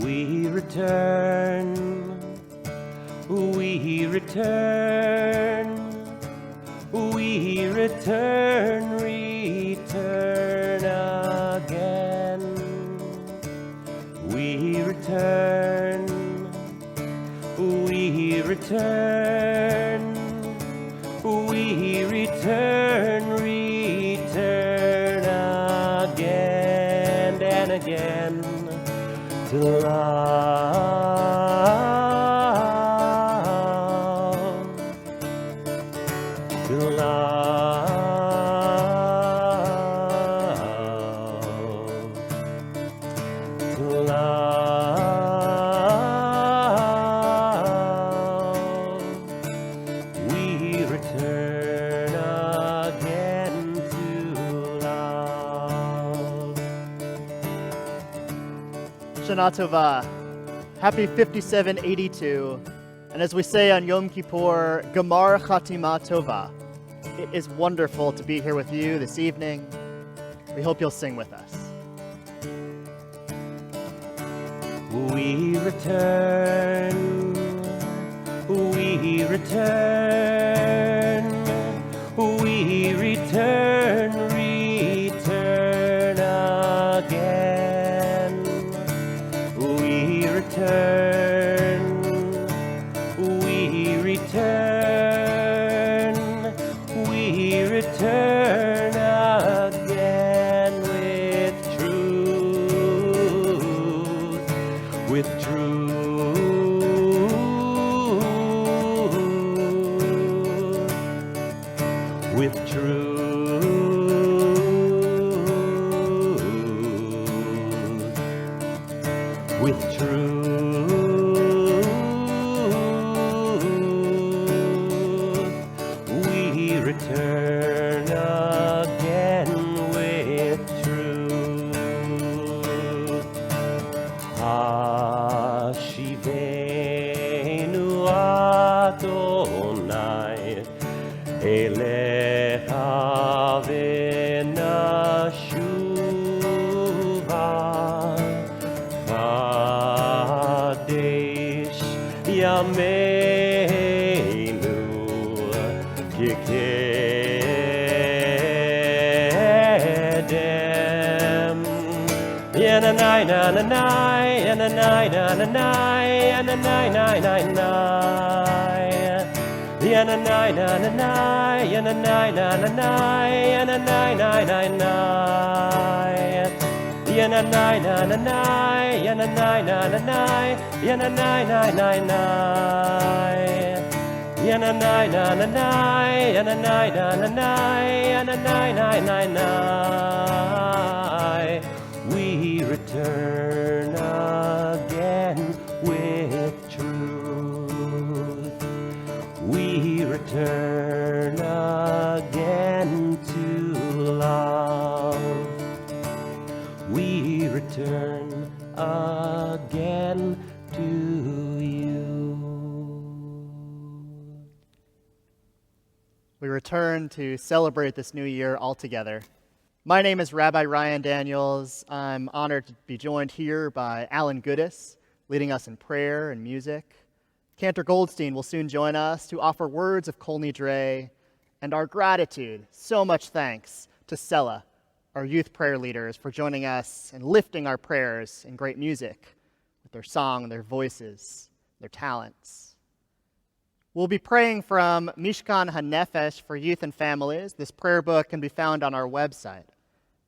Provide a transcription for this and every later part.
We return, we return, we return, return again. We return, we return, we return, return again and again to love, to love, to love. We return again to love. Shana Tova. Happy 5782. And as we say on Yom Kippur, Gamar Chatima Tova. It is wonderful to be here with you this evening. We hope you'll sing with us. We return, we return, we return, return again. We return, we return, we return again with truth, with truth, with truth, with truth. We return again with truth. Hashivenu Adonai Elecha v'nashuva Kadesh Yameinu Kikedem Yananai nananai Yananai nananai Yananai nananai Yananai nananai Yananai nananai Yananai nananai Yananai nananai Yananai nananai Yananai nananai Yananai nananai Yananai nananai Yananai nananai. We return again with truth. We return again to love. We return again to you. We return to celebrate this new year all together. My name is Rabbi Ryan Daniels. I'm honored to be joined here by Alan Goodis, leading us in prayer and music. Cantor Goldstein will soon join us to offer words of Kol Nidre and our gratitude. So much thanks to Sela, our youth prayer leaders, for joining us and lifting our prayers in great music with their song, their voices, their talents. We'll be praying from Mishkan HaNefesh for youth and families. This prayer book can be found on our website,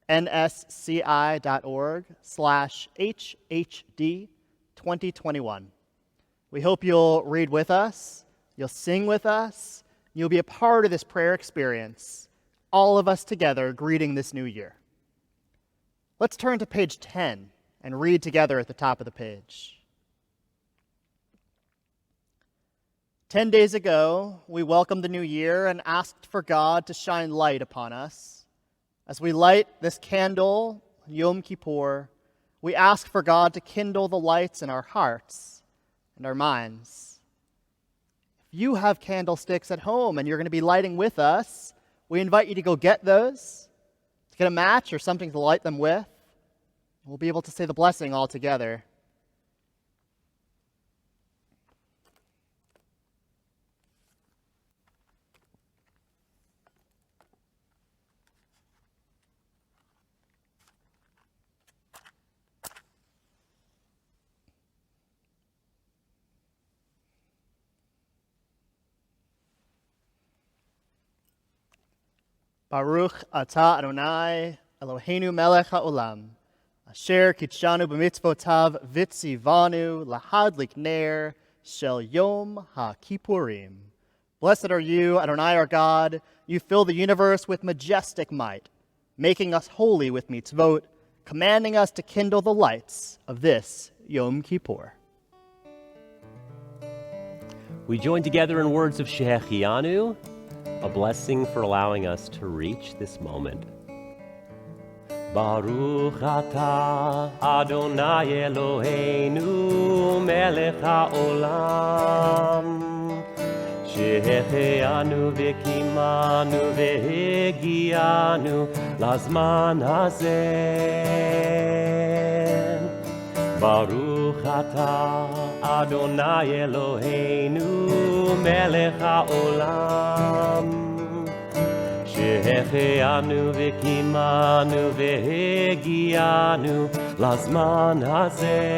nsci.org/HHD2021. We hope you'll read with us, you'll sing with us, you'll be a part of this prayer experience, all of us together greeting this new year. Let's turn to page 10 and read together at the top of the page. 10 days ago, we welcomed the new year and asked for God to shine light upon us. As we light this candle, Yom Kippur, we ask for God to kindle the lights in our hearts and our minds. If you have candlesticks at home and you're going to be lighting with us, we invite you to go get those, to get a match or something to light them with. We'll be able to say the blessing all together. Baruch atah Adonai, Eloheinu melech haolam, asher kitshanu b'mitzvotav vitzivanu lahadlik ner shel yom ha-kippurim. Blessed are you, Adonai our God. You fill the universe with majestic might, making us holy with mitzvot, commanding us to kindle the lights of this Yom Kippur. We join together in words of Shehechianu, a blessing for allowing us to reach this moment. Baruch atah Adonai Eloheinu melech haolam שהחיינו וקימנו והגיענו לזמן הזה. ברוך אתה אדוני אלוהינו מלך העולם שהחיינו וקימנו והגיענו לזמן הזה.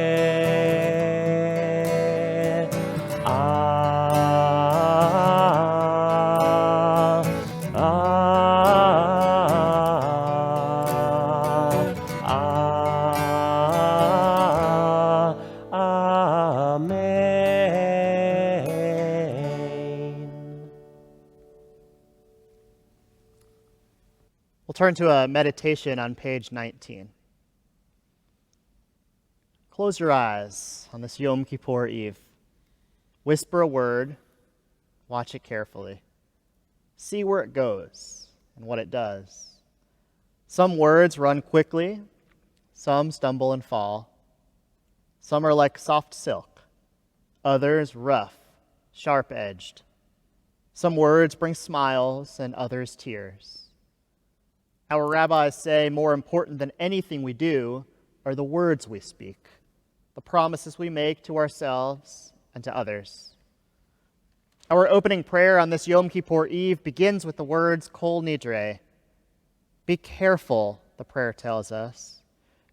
We'll turn to a meditation on page 19. Close your eyes on this Yom Kippur Eve. Whisper a word, watch it carefully. See where it goes and what it does. Some words run quickly, some stumble and fall. Some are like soft silk, others rough, sharp-edged. Some words bring smiles and others tears. Our rabbis say more important than anything we do are the words we speak, the promises we make to ourselves and to others. Our opening prayer on this Yom Kippur Eve begins with the words Kol Nidre. Be careful, the prayer tells us.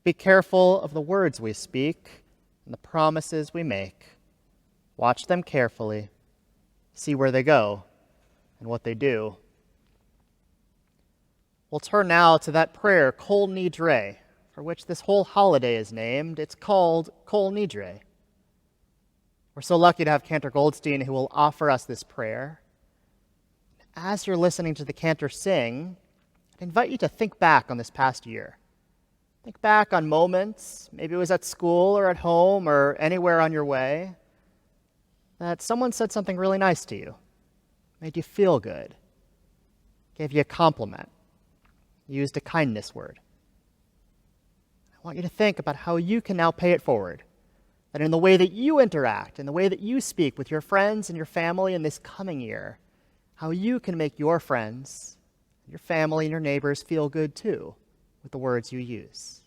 Be careful of the words we speak and the promises we make. Watch them carefully. See where they go and what they do. We'll turn now to that prayer, Kol Nidre, for which this whole holiday is named. It's called Kol Nidre. We're so lucky to have Cantor Goldstein who will offer us this prayer. As you're listening to the cantor sing, I'd invite you to think back on this past year. Think back on moments, maybe it was at school or at home or anywhere on your way, that someone said something really nice to you, made you feel good, gave you a compliment, used a kindness word. I want you to think about how you can now pay it forward, that in the way that you interact, in the way that you speak with your friends and your family in this coming year, how you can make your friends, your family, and your neighbors feel good too with the words you use.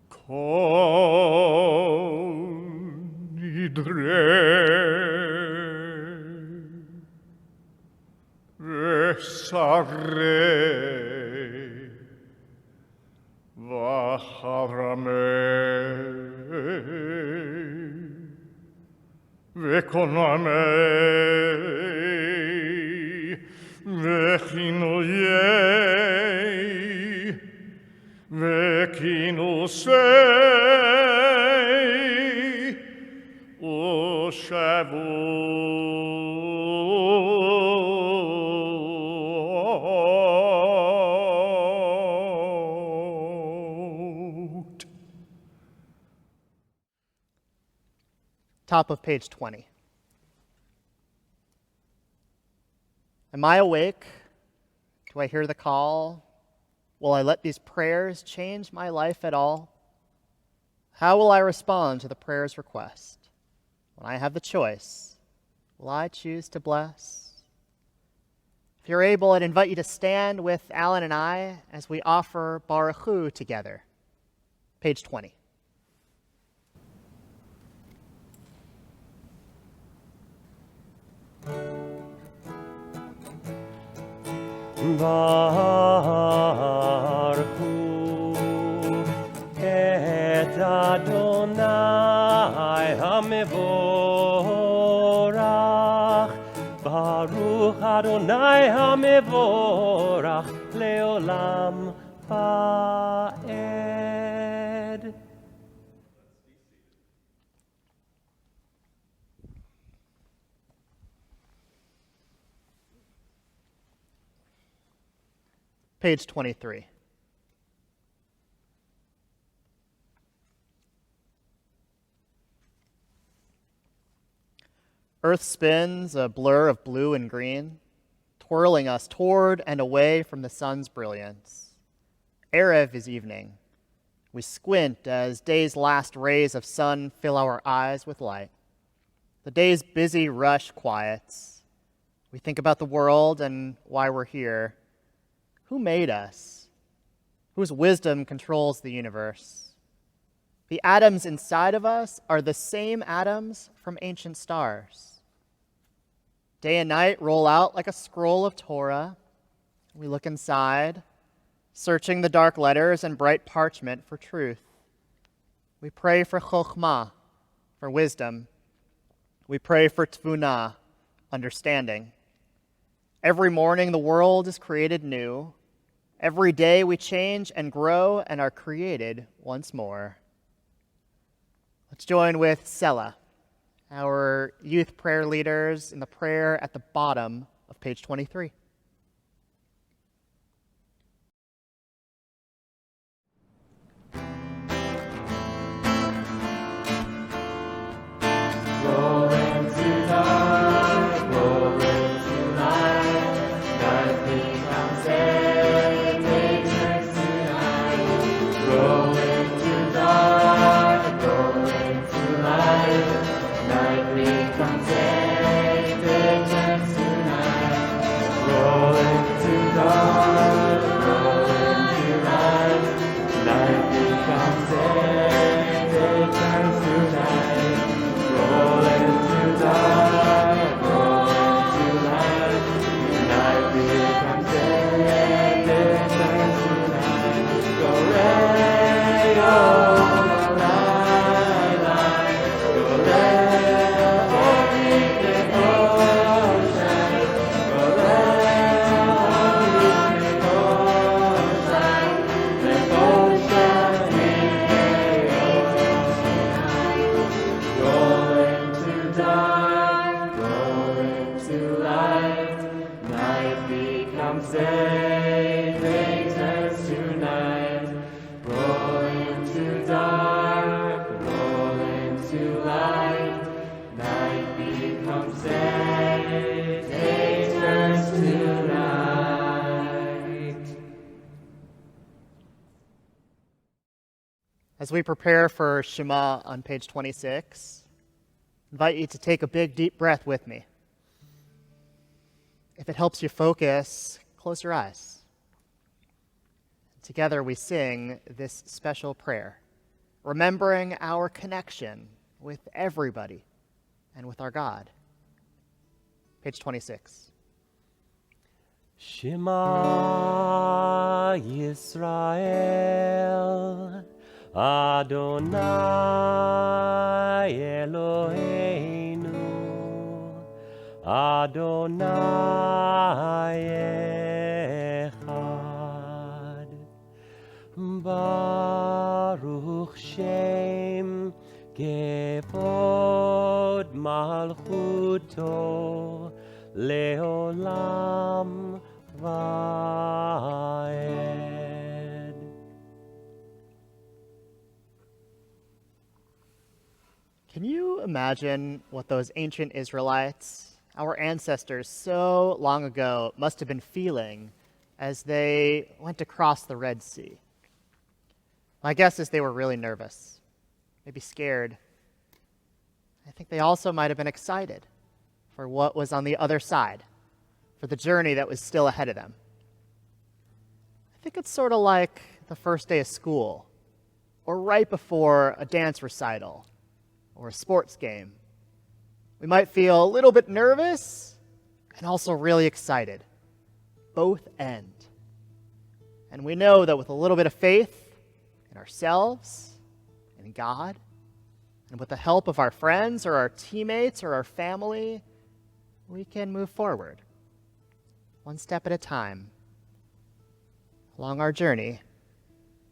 Kol Nidre Vesarei Vaharamei Vekonamei Vechinuyei Vekinusei Ushavut. Top of page 20. Am I awake? Do I hear the call? Will I let these prayers change my life at all? How will I respond to the prayer's request? When I have the choice, will I choose to bless? If you're able, I'd invite you to stand with Alan and I as we offer Baruch Hu together. Page 20. Baruch Hu et Adonai HaMevorach Baruch Baruch Adonai HaMevorach Leolam Vaed. Page 23. Earth spins, a blur of blue and green, twirling us toward and away from the sun's brilliance. Erev is evening. We squint as day's last rays of sun fill our eyes with light. The day's busy rush quiets. We think about the world and why we're here. Who made us? Whose wisdom controls the universe? The atoms inside of us are the same atoms from ancient stars. Day and night roll out like a scroll of Torah. We look inside, searching the dark letters and bright parchment for truth. We pray for chokhmah, for wisdom. We pray for tvunah, understanding. Every morning the world is created new. Every day we change and grow and are created once more. Let's join with Selah, our youth prayer leaders, in the prayer at the bottom of page 23. As we prepare for Shema on page 26, I invite you to take a big, deep breath with me. If it helps you focus, close your eyes. Together we sing this special prayer, remembering our connection with everybody and with our God. Page 26. Shema Yisrael, Adonai Eloheinu, Adonai Echad, Baruch Shem Kevod Malchuto Leolam Vaed. Can you imagine what those ancient Israelites, our ancestors so long ago, must have been feeling as they went to cross the Red Sea? My guess is they were really nervous, maybe scared. I think they also might have been excited for what was on the other side, for the journey that was still ahead of them. I think it's sort of like the first day of school, or right before a dance recital, or a sports game. We might feel a little bit nervous and also really excited. Both end. And we know that with a little bit of faith in ourselves, in God, and with the help of our friends or our teammates or our family, we can move forward one step at a time, along our journey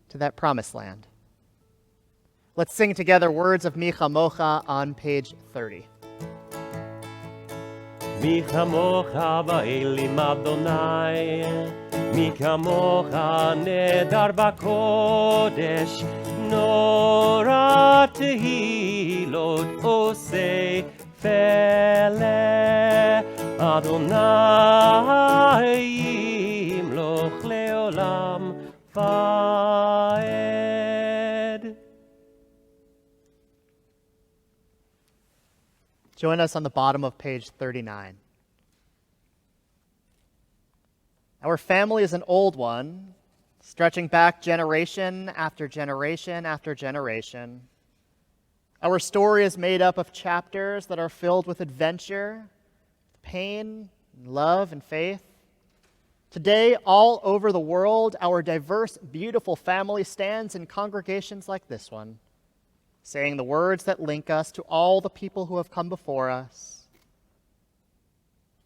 to that promised land. Let's sing together words of Mi Chamocha on page 30. Mi chamocha ba'elim Adonai, mi kamocha nedar b'kodesh, nora tehilot osei fele, Adonai yimloch leolam vaed. Join us on the bottom of page 39. Our family is an old one, stretching back generation after generation after generation. Our story is made up of chapters that are filled with adventure, pain, love, and faith. Today, all over the world, our diverse, beautiful family stands in congregations like this one, saying the words that link us to all the people who have come before us.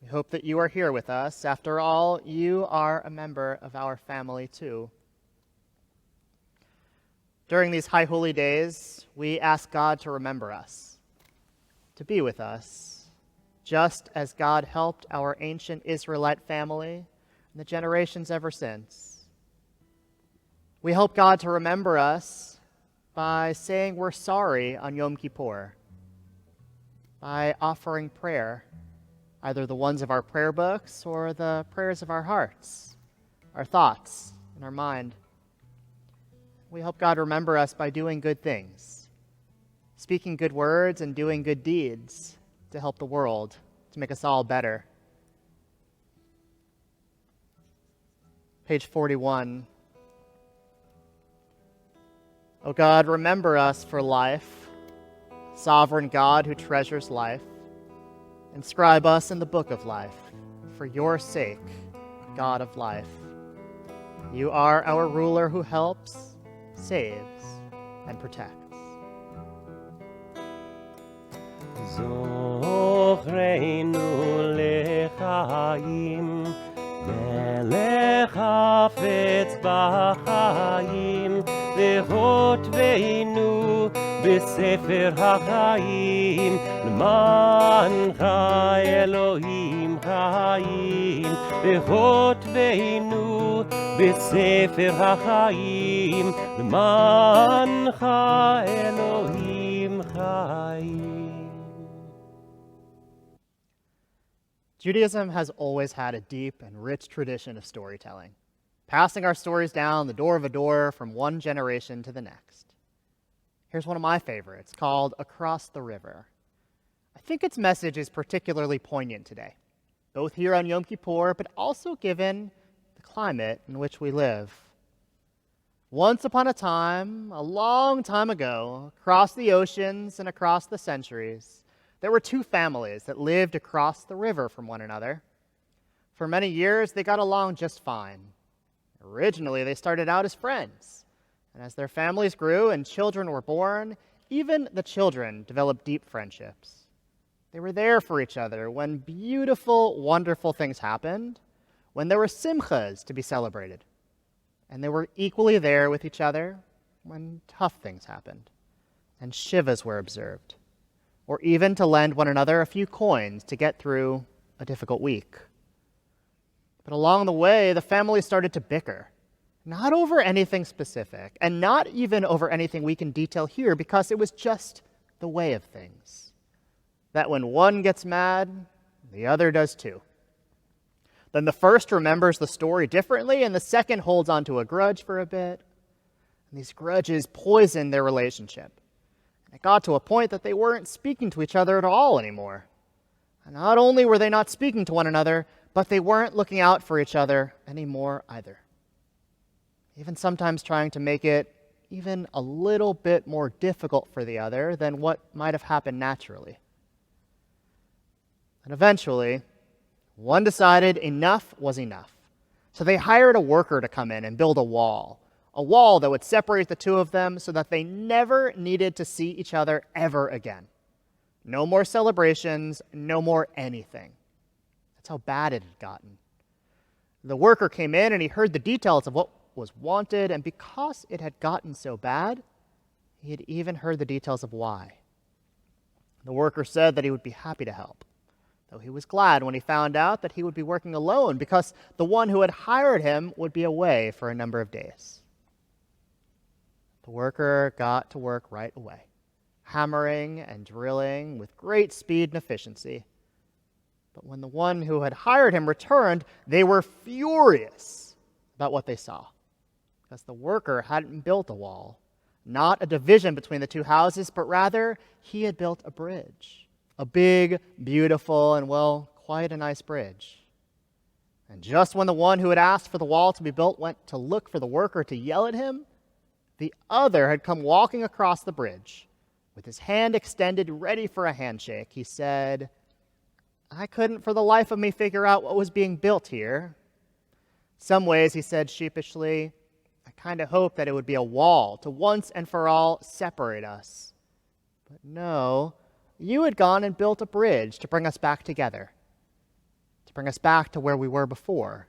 We hope that you are here with us. After all, you are a member of our family too. During these high holy days, we ask God to remember us, to be with us, just as God helped our ancient Israelite family and the generations ever since. We hope God to remember us by saying we're sorry on Yom Kippur, by offering prayer, either the ones of our prayer books or the prayers of our hearts, our thoughts, and our mind. We hope God remember us by doing good things, speaking good words and doing good deeds to help the world, to make us all better. Page 41. O God, remember us for life, sovereign God who treasures life. Inscribe us in the book of life, for your sake, God of life. You are our ruler who helps, saves, and protects. Zochreinu lechaim, melech hafetz b'chaim, וכותבנו בספר החיים, למענך אלוהים חיים. וכותבנו בספר החיים, למענך אלוהים חיים. Judaism has always had a deep and rich tradition of storytelling, passing our stories down the door of a door from one generation to the next. Here's one of my favorites, called Across the River. I think its message is particularly poignant today, both here on Yom Kippur, but also given the climate in which we live. Once upon a time, a long time ago, across the oceans and across the centuries, there were two families that lived across the river from one another. For many years, they got along just fine. Originally, they started out as friends, and as their families grew and children were born, even the children developed deep friendships. They were there for each other when beautiful, wonderful things happened, when there were simchas to be celebrated, and they were equally there with each other when tough things happened, and shivas were observed, or even to lend one another a few coins to get through a difficult week. But along the way, the family started to bicker, not over anything specific, and not even over anything we can detail here, because it was just the way of things. That when one gets mad, the other does too. Then the first remembers the story differently, and the second holds on to a grudge for a bit. And these grudges poison their relationship. And it got to a point that they weren't speaking to each other at all anymore. And not only were they not speaking to one another, but they weren't looking out for each other anymore either. Even sometimes trying to make it even a little bit more difficult for the other than what might have happened naturally. And eventually, one decided enough was enough. So they hired a worker to come in and build a wall that would separate the two of them so that they never needed to see each other ever again. No more celebrations, no more anything. That's how bad it had gotten. The worker came in and he heard the details of what was wanted, and because it had gotten so bad, he had even heard the details of why. The worker said that he would be happy to help, though he was glad when he found out that he would be working alone because the one who had hired him would be away for a number of days. The worker got to work right away, hammering and drilling with great speed and efficiency. But when the one who had hired him returned, they were furious about what they saw, because the worker hadn't built a wall, not a division between the two houses, but rather he had built a bridge, a big, beautiful, and well, quite a nice bridge. And just when the one who had asked for the wall to be built went to look for the worker to yell at him, the other had come walking across the bridge with his hand extended, ready for a handshake. He said, "I couldn't for the life of me figure out what was being built here. Some ways," he said sheepishly, "I kind of hoped that it would be a wall to once and for all separate us. But no, you had gone and built a bridge to bring us back together, to bring us back to where we were before,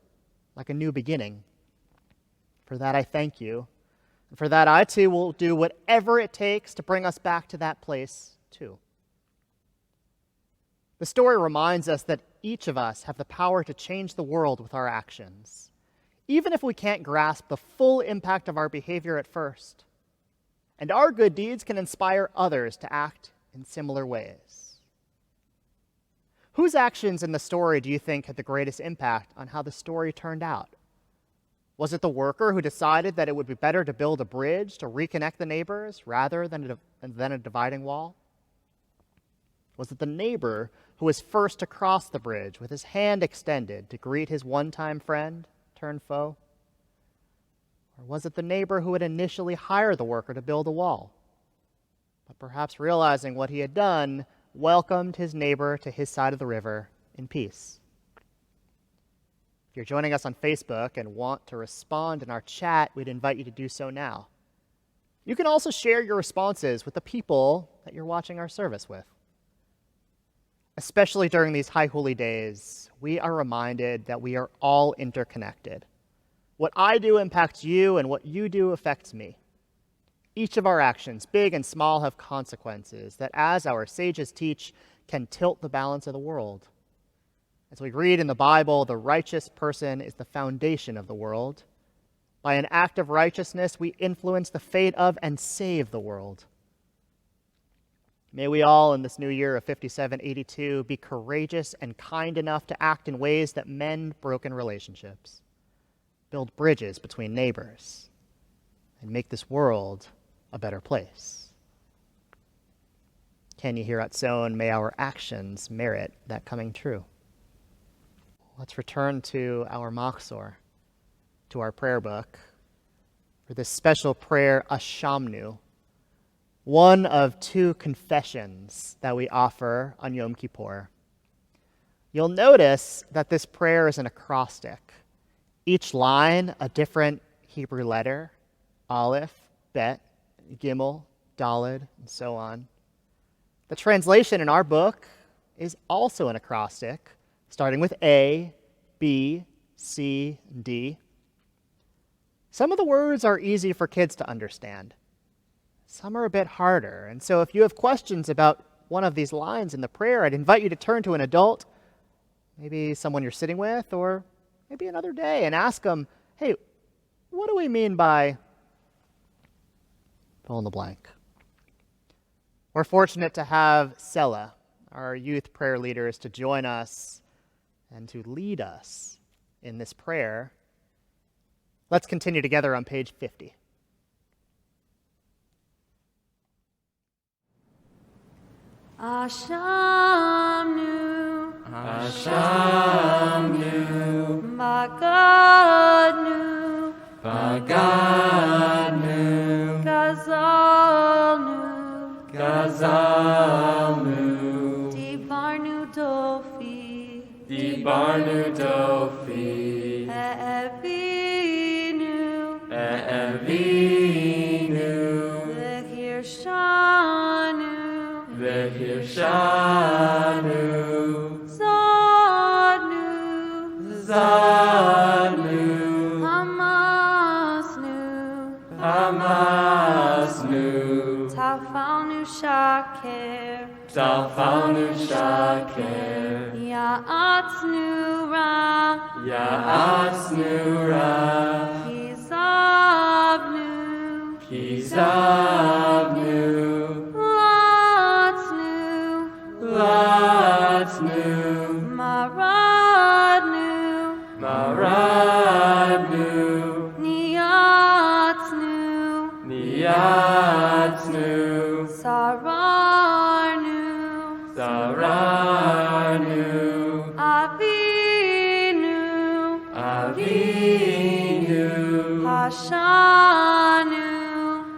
like a new beginning. For that I thank you, and for that I too will do whatever it takes to bring us back to that place too." The story reminds us that each of us have the power to change the world with our actions, even if we can't grasp the full impact of our behavior at first. And our good deeds can inspire others to act in similar ways. Whose actions in the story do you think had the greatest impact on how the story turned out? Was it the worker who decided that it would be better to build a bridge to reconnect the neighbors rather than a dividing wall? Was it the neighbor who was first to cross the bridge with his hand extended to greet his one-time friend turned foe? Or was it the neighbor who had initially hired the worker to build a wall, but perhaps realizing what he had done, welcomed his neighbor to his side of the river in peace? If you're joining us on Facebook and want to respond in our chat, we'd invite you to do so now. You can also share your responses with the people that you're watching our service with. Especially during these high holy days, we are reminded that we are all interconnected. What I do impacts you, and what you do affects me. Each of our actions, big and small, have consequences that, as our sages teach, can tilt the balance of the world. As we read in the Bible, the righteous person is the foundation of the world. By an act of righteousness, we influence the fate of and save the world. May we all, in this new year of 5782, be courageous and kind enough to act in ways that mend broken relationships, build bridges between neighbors, and make this world a better place. Can you hear at Sown? May our actions merit that coming true. Let's return to our Machzor, to our prayer book, for this special prayer, Ashamnu, one of two confessions that we offer on Yom Kippur. You'll notice that this prayer is an acrostic. Each line a different Hebrew letter, Aleph, Bet, Gimel, Daled, and so on. The translation in our book is also an acrostic, starting with A, B, C, and D. Some of the words are easy for kids to understand. Some are a bit harder, and so if you have questions about one of these lines in the prayer, I'd invite you to turn to an adult, maybe someone you're sitting with, or maybe another day, and ask them, "Hey, what do we mean by fill in the blank?" We're fortunate to have Sela, our youth prayer leaders, to join us and to lead us in this prayer. Let's continue together on page 50. Ashamnu, Ashamnu, Bagadnu, Bagadnu, Gazalnu, Gazalnu, Dibarnu Dofi, Dibarnu Dofi, E'evinu, E'evinu, Vehirshanu, Vehirshanu, Zadnu, Zadnu, Ya'atznu-ra, Ya'atznu-ra, Kizavnu, Kizavnu, Latznu, Latznu, Maradnu, Maradnu, Niyatznu, Niyatznu, Sararnu, Sararnu, Avinu, Avinu, Hashanu,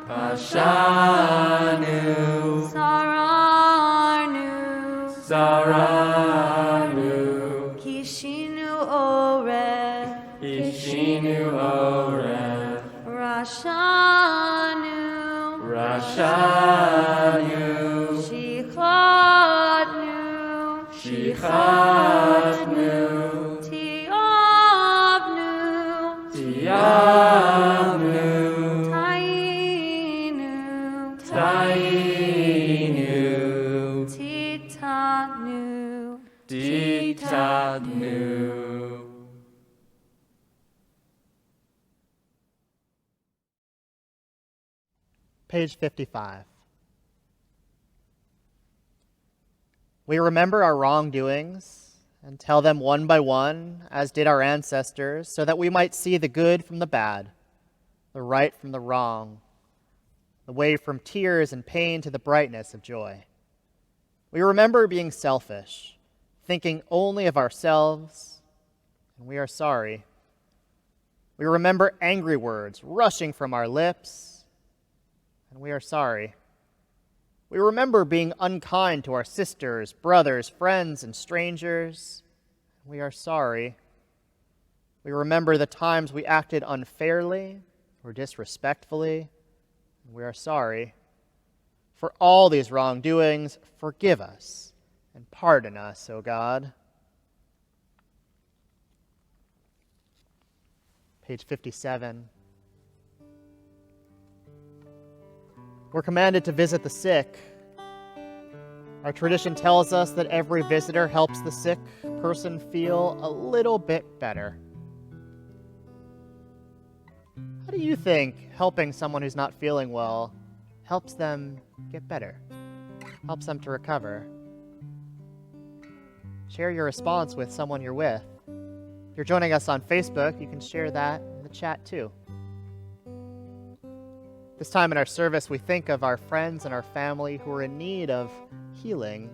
Pashanu, Sararnu, Saranu, Kishinu Oreh, Ishinu Oreh, Rashanu, Rashanu, Shichatnu, Shichatnu, Tiavnu, Tiavnu, Tainu, Tainu, Titanu, Titanu. Page 55. We remember our wrongdoings and tell them one by one, as did our ancestors, so that we might see the good from the bad, the right from the wrong, the way from tears and pain to the brightness of joy. We remember being selfish, thinking only of ourselves, and we are sorry. We remember angry words rushing from our lips, and we are sorry. We remember being unkind to our sisters, brothers, friends, and strangers. We are sorry. We remember the times we acted unfairly or disrespectfully. We are sorry. For all these wrongdoings, forgive us and pardon us, O God. Page 57. We're commanded to visit the sick. Our tradition tells us that every visitor helps the sick person feel a little bit better. How do you think helping someone who's not feeling well helps them get better, helps them to recover? Share your response with someone you're with. If you're joining us on Facebook, you can share that in the chat too. This time in our service, we think of our friends and our family who are in need of healing,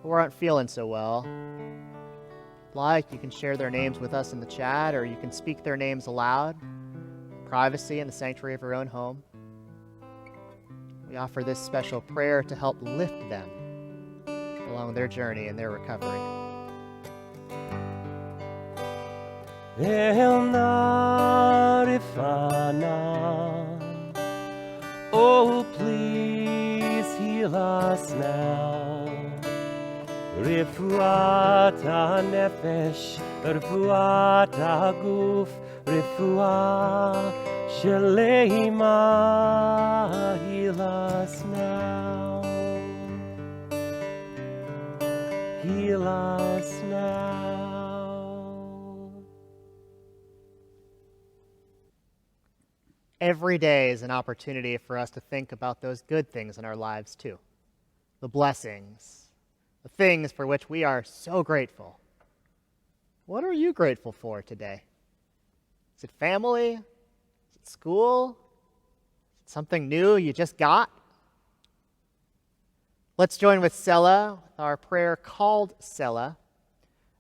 who aren't feeling so well. You can share their names with us in the chat, or you can speak their names aloud, privacy in the sanctuary of your own home. We offer this special prayer to help lift them along their journey and their recovery. El Narifana. Oh, please heal us now. Refuat ha-nefesh, refuat ha-guf, refuah sheleima. Heal us now. Heal us now. Every day is an opportunity for us to think about those good things in our lives too. The blessings, the things for which we are so grateful. What are you grateful for today? Is it family? Is it school? Is it something new you just got? Let's join with Selah, with our prayer called Selah,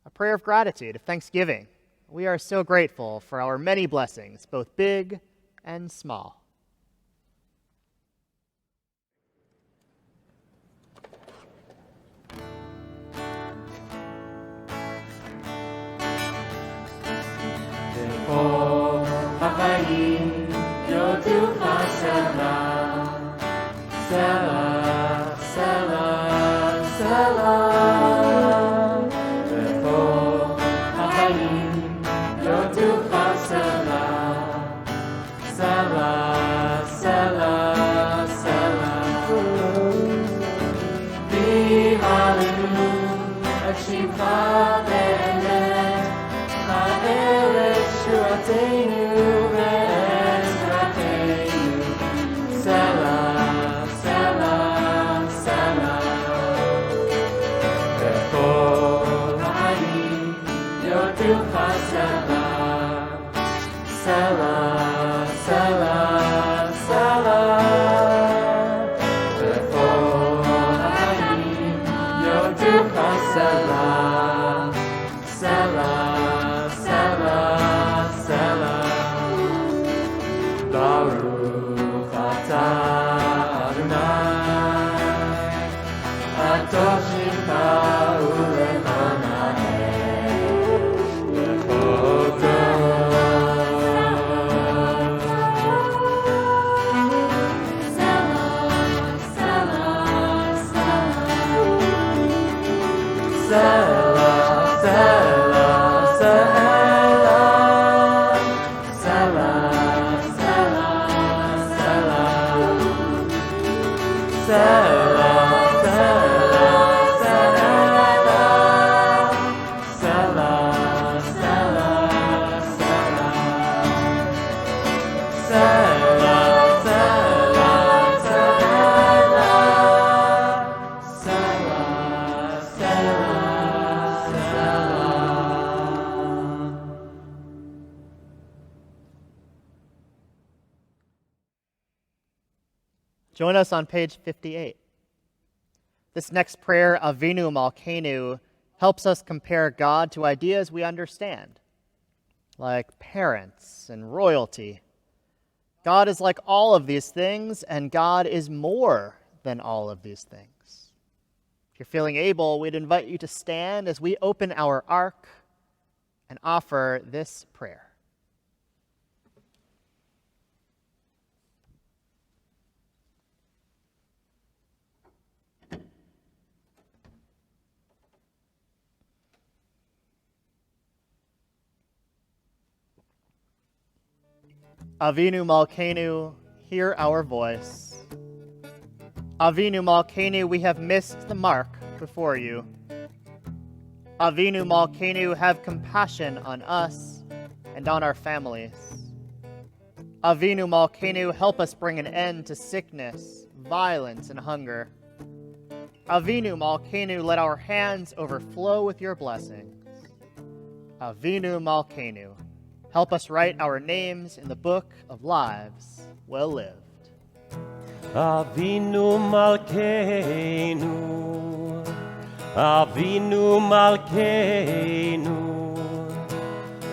a prayer of gratitude, of thanksgiving. We are so grateful for our many blessings, both big and small. Kol Nidre, Yotucha Selah, Selah, Selah, Selah. Kol Nidre, Yotucha Selah, Selah, Selah, Selah. V'halelu et מכבדת, הארץ שורתנו ועזרתנו. סלע, סלע, סלע. וכל העמים יודו לך סלע. סלע, סלע, סלע. וכל העמים יודו לך סלע. סלע, סלע, סלע. ברוך אתה אדוני, התושבך ולמנהל לכל דור. Sela, sela, sela. Sela, sela, sela. Sela, sela, sela. Sela, sela, sela. Sela, sela, sela. Sela, sela, sela. Join us on page 58. This next prayer, Avinu Malkeinu, helps us compare God to ideas we understand, like parents and royalty. God is like all of these things, and God is more than all of these things. If you're feeling able, we'd invite you to stand as we open our ark and offer this prayer. Avinu Malkeinu, hear our voice. Avinu Malkeinu, we have missed the mark before you. Avinu Malkeinu, have compassion on us and on our families. Avinu Malkeinu, help us bring an end to sickness, violence, and hunger. Avinu Malkeinu, let our hands overflow with your blessings. Avinu Malkeinu, help us write our names in the book of lives well lived. Avinu Malkeinu, Avinu Malkeinu,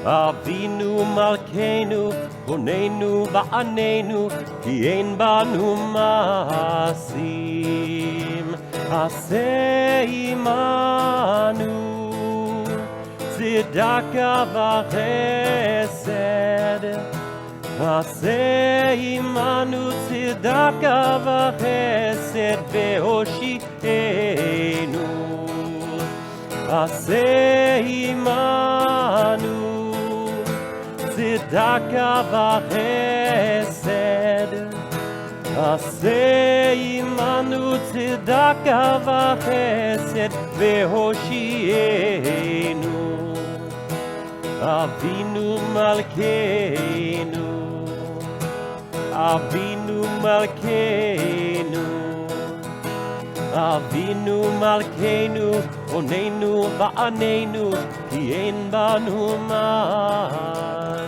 Avinu Malkeinu, Bonenu Ba'anenu, Ki ein banu Masim, Aseh imanu, Tzedakah v'chesed, Aseh imanu tzedakah v'chesed ve'hoshi'enu. Aseh imanu tzedakah v'chesed, Aseh imanu tzedakah v'chesed ve'hoshi'enu. Avinu Malkeinu, Avinu Malkeinu, Avinu Malkeinu, Onenu Va'anenu, Ki ein banu Masim.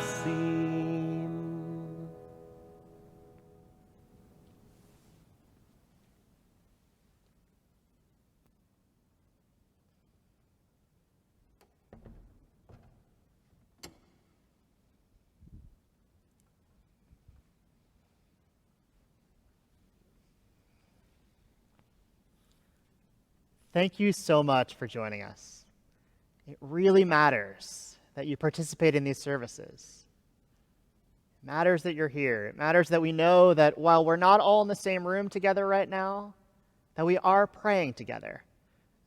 Thank you so much for joining us. It really matters that you participate in these services. It matters that you're here. It matters that we know that while we're not all in the same room together right now, that we are praying together,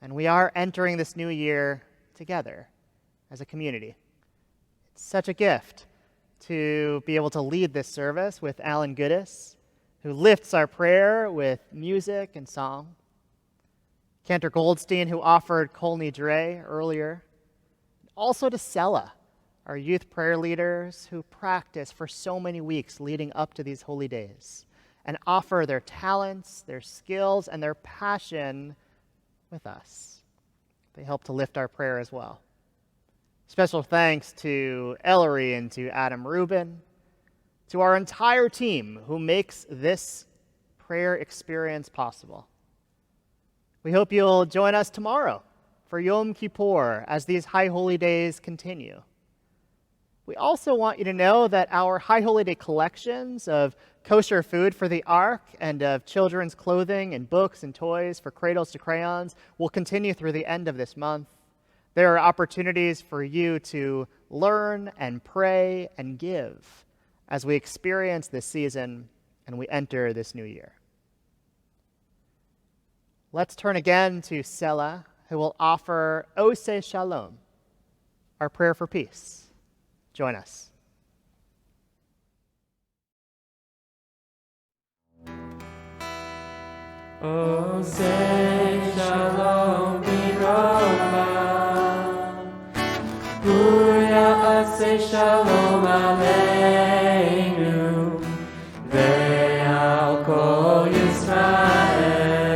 and we are entering this new year together as a community. It's such a gift to be able to lead this service with Alan Goodis, who lifts our prayer with music and song. Cantor Goldstein, who offered Kol Nidre earlier. Also to Sela, our youth prayer leaders who practice for so many weeks leading up to these holy days and offer their talents, their skills, and their passion with us. They help to lift our prayer as well. Special thanks to Ellery and to Adam Rubin, to our entire team who makes this prayer experience possible. We hope you'll join us tomorrow for Yom Kippur as these High Holy Days continue. We also want you to know that our High Holy Day collections of kosher food for the Ark and of children's clothing and books and toys for cradles to crayons will continue through the end of this month. There are opportunities for you to learn and pray and give as we experience this season and we enter this new year. Let's turn again to Sela, who will offer Ose Shalom, our prayer for peace. Join us. Ose Shalom Biroma, Puria Ose Shalom Aleinu, Ve'al Kol Yisrael,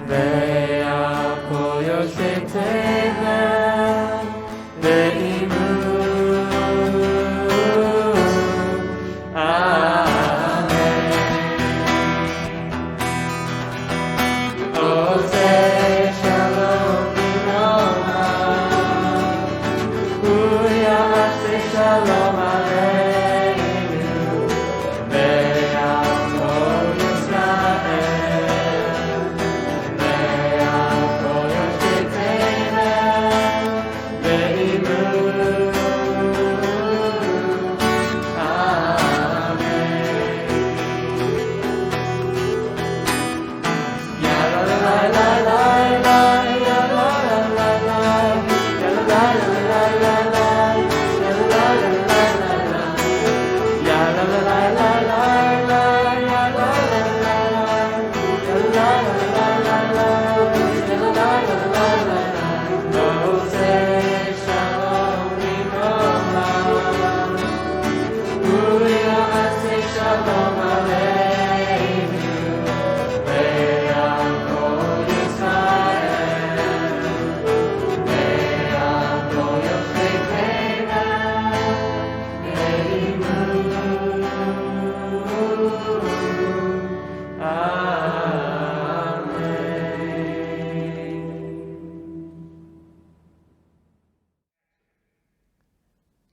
Ve'al Kol Yoshei Tevel, Ve'imu.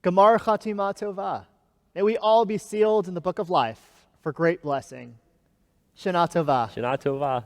Gamar Chatima Tova. May we all be sealed in the book of life for great blessing. Shana Tova. Shana Tova.